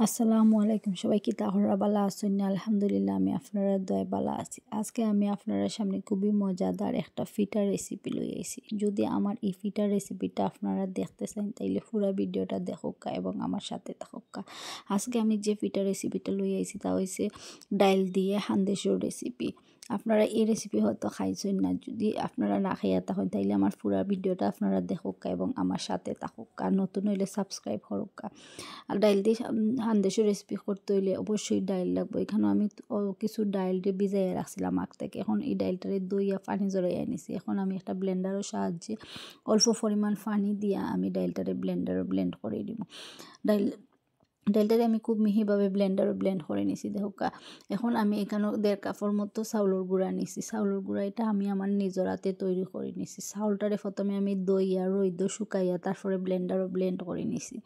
আসসালামু আলাইকুম, সবাই কি তাহরা বালা আছেন? আলহামদুলিল্লাহ, আমি আপনারা দয় বালা আছি। আজকে আমি আপনারা সামনে খুবই মজাদার একটা ফিটার রেসিপি লই আইছি। যদি আমার এই ফিটার রেসিপিটা আপনারা দেখতে চান তাইলে পুরো ভিডিওটা দেখুকা এবং আমার সাথে থাকুকা। আজকে আমি যে ফিটার রেসিপিটা লই আইছি তা হইছে ডাইল দিয়ে হান্দেশর রেসিপি। আপনারা এই রেসিপি হয়তো খাইছেন না, যদি আপনারা না খাইয়া থাকেন তাইলে আমার পুরো ভিডিওটা আপনারা দেখুকা এবং আমার সাথে থাকুকা। নতুন হইলে সাবস্ক্রাইব করুকা। আর ডাইল দিয়ে হান্দেশের রেসিপি করতে হইলে অবশ্যই ডাইল লাগবে। এখানেও আমি কিছু ডাইল দিয়ে ভিজাইয়া রাখছিলাম আগ থেকে। এখন এই ডাইলটারে দইয়া পানি জড়াইয়া নিছি। এখন আমি একটা ব্লেন্ডারের সাহায্যে অল্প পরিমাণ পানি দিয়া আমি ডাইলটারে ব্লেন্ড করে দিব। ডাইলটারে আমি খুব মিহিভাবে ব্লেন্ড করে নিছি দেখুকা। এখন আমি এখানেও 1.5 কাপের মতো চাউলের গুঁড়া নিছি। চাউলের গুঁড়া এটা আমি আমার নিজের হাতে তৈরি করে নিছি। চাউলটারে প্রথমে আমি দইয়া রইদ শুকাইয়া তারপরে ব্লেন্ড করে নিছি।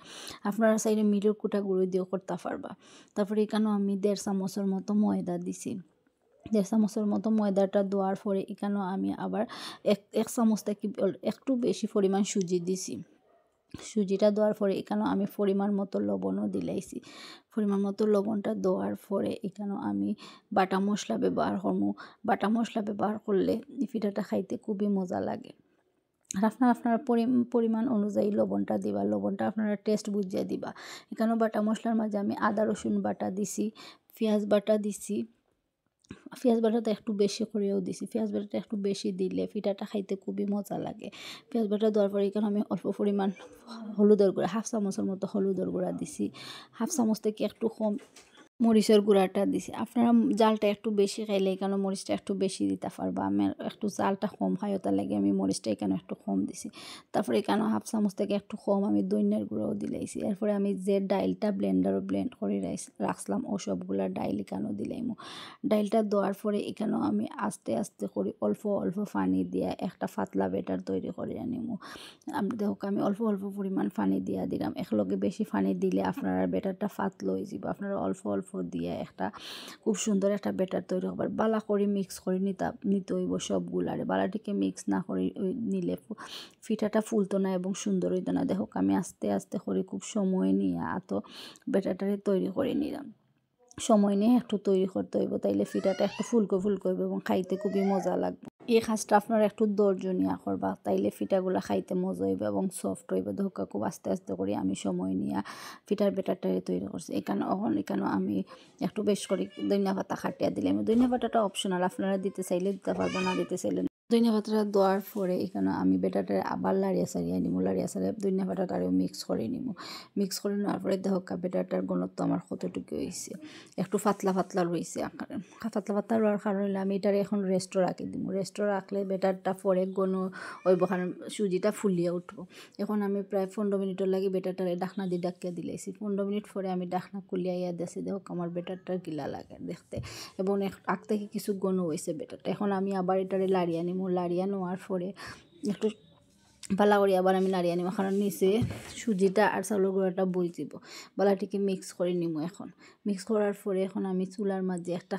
আপনারা চাইলে মিলের কুটা গুঁড়ো দিয়েও করতে পারবা। তারপরে এখানেও আমি 1.5 চামচের মতো ময়দা দিছি। 1.5 চামচের মতো ময়দাটা দেওয়ার পরে এখানেও আমি আবার এক চামচ থেকে একটু বেশি পরিমাণ সুজি দিছি। সুজিটা দেওয়ার পরে এখানেও আমি পরিমাণ মতো লবণও দিলাইছি। পরিমাণ মতো লবণটা দেওয়ার পরে এখানেও আমি বাটা মশলা ব্যবহার করবো। বাটা মশলা ব্যবহার করলে এই পিঠাটা খাইতে খুবই মজা লাগে। আর আপনার পরিমাণ অনুযায়ী লবণটা দিবা। লবণটা আপনারা টেস্ট বুঝিয়ে দিবা। এখানেও বাটা মশলার মাঝে আমি আদা রসুন বাটা দিছি, পেঁয়াজ বাটা দিছি। পেঁয়াজ বাটাটা একটু বেশি করেও দিছি। পেঁয়াজ বাটাটা একটু বেশি দিলে পিঠাটা খাইতে খুবই মজা লাগে। পেঁয়াজ বাটা দেওয়ার পরে এখানে আমি অল্প পরিমাণ হলুদের গুঁড়া 1/2 চামচের মতো হলুদের গুঁড়া দিছি। 1/2 চামচ থেকে একটু কম মরিচের গুঁড়াটা দিছি। আপনারা জালটা একটু বেশি খাইলে এখানে মরিচটা একটু বেশি দিতে পারবা। আমি একটু জালটা কম খাই, ওটার লাগে আমি মরিচটা এখানে একটু কম দিছি। তারপরে এখানে 1/2 চামচ থেকে একটু কম আমি ধনিয়ার গুঁড়াও দিলাইছি। এরপরে আমি যে ডাইলটা ব্লেন্ড করে রাখছিলাম ও সবগুলা ডাইল এখানেও দিলাইমু। ডাইলটা দেওয়ার পরে এখানেও আমি আস্তে আস্তে করে অল্প পানি দিয়া একটা পাতলা ব্যাটার তৈরি করে আনিমু। দেখো আমি অল্প পরিমাণ পানি দিয়া দিলাম। একলগে বেশি পানি দিলে আপনার ব্যাটারটা পাতলা হয়ে যাব। আপনারা অল্প দিয়ে একটা খুব সুন্দর একটা ব্যাটার তৈরি হবার বালা করে মিক্স করে নিতে হইব সবগুলারে। বালাটিকে মিক্স না করে নিলে পিঠাটা ফুলতো না এবং সুন্দর হইতো না। দেখো আমি আস্তে আস্তে করে খুব সময় নিয়ে ব্যাটারটারে তৈরি করে নিলাম। সময় নিয়ে একটু তৈরি করতে হইব, তাইলে পিঠাটা একটু ফুলকো হইব এবং খাইতে খুবই মজা লাগবে। এই কাজটা আপনারা একটু ধৈর্য নিয়ে করবা, তাইলে পিঠাগুলা খাইতে মজা হইবে এবং সফট হইবে। ধোকা খুব আস্তে আস্তে করে আমি সময় নিয়ে পিঠার ব্যাটারটারে তৈরি করছি। এখানে আমি একটু বেশ করে ধনিয়া পাতা খাটিয়া দিলাম। ধনিয়া পাতাটা অপশনাল, আপনারা দিতে চাইলে দিতে পারবো, না দিতে চাইলে ধনিয়া পাতাটা দেওয়ার পরে এখানে আমি ব্যাটারটা আবার লাড়িয়া সারিয়ে নিব। লাড়িয়া সারিয়ে ধনিয়া পাতাটারেও মিক্স করে নিব। মিক্স করে নেওয়ার পরে দেখা ব্যাটারটার ঘনত্ব আমার কতটুকু হয়েছে। একটু পাতলা রয়েছে আকারে। পাতলা রোয়ার কারণে আমি এটারে এখন রেস্টও রাখি দিব। রেস্টও রাখলে ব্যাটারটা পরে হইব, কারণ সুজিটা ফুলিয়ে উঠবো। এখন আমি প্রায় 15 মিনিটের লাগে ব্যাটারটারে ডাকনা দিয়ে ডাকিয়ে দিলাইছি। 15 মিনিট পরে আমি ডাকনা খুলিয়াইয়া দেখছি, দেখো আমার ব্যাটারটার গিলা লাগে দেখতে এবং আগ থেকে কিছু ঘন হয়েছে ব্যাটারটা। এখন আমি আবার এটারে লাড়িয়ে নিব। লাড়িয়ে নেওয়ার পরে একটু বালা করে আবার আমি নাড়িয়ে নিব, কারণ নিচে সুজিটা আর চাউলের গুঁড়াটা বই যাব। বালাটিকে মিক্স করে নিব। এখন মিক্স করার পরে এখন আমি চুলার মাঝে একটা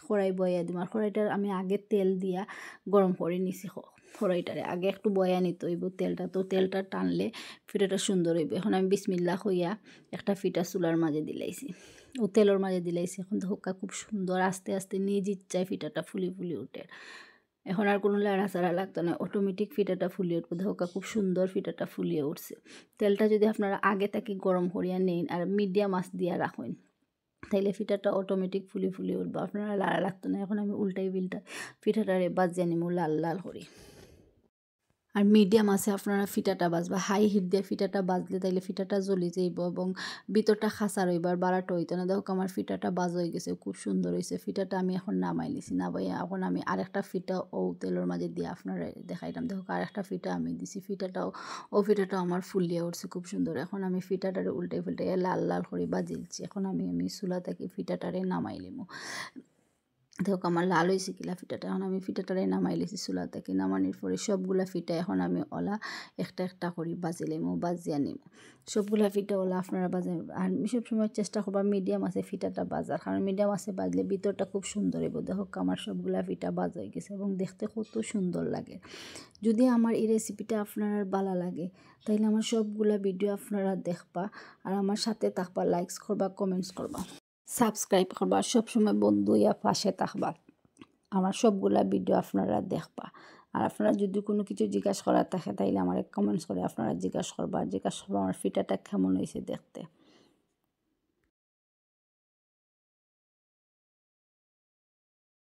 কড়াই বয়া দিব। আর কড়াইটার আমি আগে তেল দিয়া গরম করে নিছি। কড়াইটারে আগে একটু বয়া নিতে হইব তেলটা, তো তেলটা টানলে পিঠাটা সুন্দর হইব। এখন আমি বিসমিল্লাহ হইয়া একটা পিঠা চুলার মাঝে দিলাইছি ও তেলের মাঝে দিলাইছি। এখন ধোকা খুব সুন্দর আস্তে আস্তে নিজ ইচ্ছায় পিঠাটা ফুলি উঠে। এখন আর কোনো লাড়াচাড়া লাগতো না, অটোমেটিক পিঠাটা ফুলিয়ে উঠবে। ধোকা খুব সুন্দর পিঠাটা ফুলিয়ে উঠছে। তেলটা যদি আপনারা আগে থেকে গরম করিয়া নেন আর মিডিয়াম আঁচ দিয়া রাখেন তাইলে পিঠাটা অটোমেটিক ফুলি উঠবে, আপনারা লাড়া লাগতো না। এখন আমি উল্টাই পিঠাটারে বাজিয়ে নিব লাল করি। আর মিডিয়াম আছে আপনারা ফিটাটা বাজবা। হাই হিট দিয়ে ফিটাটা বাজলে তাইলে ফিটাটা জ্বলি যাইব এবং ভিতরটা খাঁচা রইব আর বাড়াটা হইতো না। দেখো আমার ফিটাটা বাজ হয়ে গেছে, খুব সুন্দর হয়েছে। ফিটাটা আমি এখন নামাই নিছি। নামাইয়া এখন আমি আরেকটা ফিটা তেলের মাঝে দিয়ে আপনারা দেখাইলাম। দেখো আরেকটা ফিটা আমি দিছি। ফিটাটাও আমার ফুলিয়ে উঠছে খুব সুন্দর। এখন আমি ফিটাটারে উল্টে লাল করে বাজিলছি। এখন আমি চুলা থেকে ফিটাটারে নামাই নিব। দেখো আমার লাল হয়েছে কিলা ফিটাটা। এখন আমি ফিটাটারে নামাই লেছি চুলা থেকে। নামানোর পরে সবগুলা ফিটা এখন আমি ওলা একটা একটা করি বাজি লাইমু, বাজিয়া নিমু। সবগুলা ফিটা ওলা আপনারা বাজে। আর সবসময় চেষ্টা করবা মিডিয়াম আছে ফিটাটা বাজার, কারণ মিডিয়াম আছে বাজলে ভিতরটা খুব সুন্দর হইব। দেখো আমার সবগুলা ফিটা বাজা হয়ে গেছে এবং দেখতে কত সুন্দর লাগে। যদি আমার এই রেসিপিটা আপনার ভালো লাগে তাইলে আমার সবগুলা ভিডিও আপনারা দেখবা আর আমার সাথে থাকবা, লাইকস করবা, কমেন্টস করবা, সাবস্ক্রাইব করবা, সবসময় বন্ধু ইয়া পাশে থাকবা। আমার সবগুলা ভিডিও আপনারা দেখবা। আর আপনারা যদি কোনো কিছু জিজ্ঞাসা করার থাকে তাইলে আমার কমেন্টস করে আপনারা জিজ্ঞাসা করবা আমার ফিটাটা কেমন হয়েছে দেখতে।